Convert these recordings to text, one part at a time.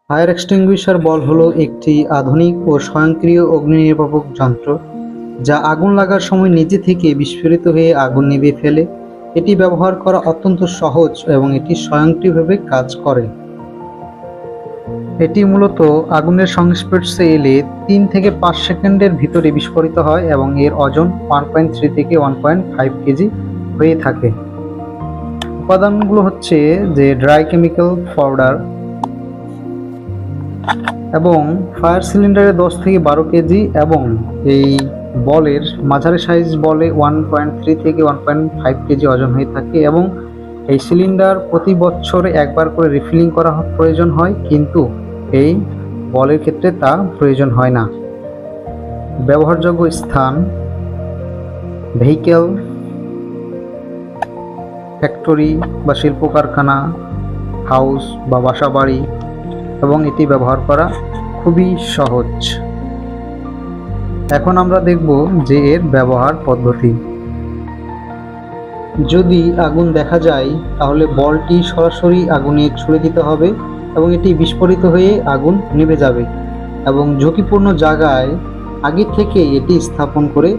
Fire extinguisher বল হলো একটি আধুনিক ও স্বয়ংক্রিয় অগ্নি নির্বাপক যন্ত্র যা আগুন লাগার সময় নিজে থেকে বিস্ফোরিত হয়ে আগুন নিভিয়ে ফেলে। এটি ব্যবহার করা অত্যন্ত সহজ এবং এটি স্বয়ংক্রিয়ভাবে কাজ করে। এটি মূলত আগুনের সংস্পর্শে এলে ৩ থেকে ৫ সেকেন্ডের ভিতরে বিস্ফোরিত হয় এবং এর ওজন 1.3 থেকে 1.5 কেজি হয়ে থাকে। উপাদানগুলো হচ্ছে যে ড্রাই কেমিক্যাল পাউডার এবং ফায়ার সিলিন্ডারে 10 থেকে 12 কেজি এবং এই বলের মাঝারি সাইজ বলে 1.3 থেকে 1.5 কেজি ওজন হয়ে থাকে এবং এই সিলিন্ডার প্রতি বছরে একবার করে রিফিলিং করা প্রয়োজন হয়, কিন্তু এই বলের ক্ষেত্রে তা প্রয়োজন হয় না। ব্যবহারযোগ্য স্থান: ভেহিকেল, ফ্যাক্টরি বা শিল্প কারখানা, হাউস বা বাসাবাড়ি, এবং এটি ব্যবহার করা খুবই সহজ। এখন আমরা দেখব যে এর ব্যবহার পদ্ধতি। যদি আগুন দেখা যায় তাহলে বলটি সরাসরি আগুনে ছুড়ে দিতে হবে এবং এটি বিস্ফোরিত হয়ে আগুন নিভে যাবে এবং ঝুঁকিপূর্ণ জায়গায় আগে থেকে এটি স্থাপন করে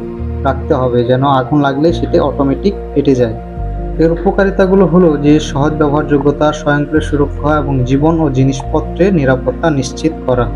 রাখতে হবে যেন আগুন লাগলে সেটি অটোমেটিক পেটে যায়। এর উপকারিতাগুলো হলো যে সহজ ব্যবহারযোগ্যতা, স্বয়ংক্রিয় সুরক্ষা এবং জীবন ও জিনিসপত্রের নিরাপত্তা নিশ্চিত করা।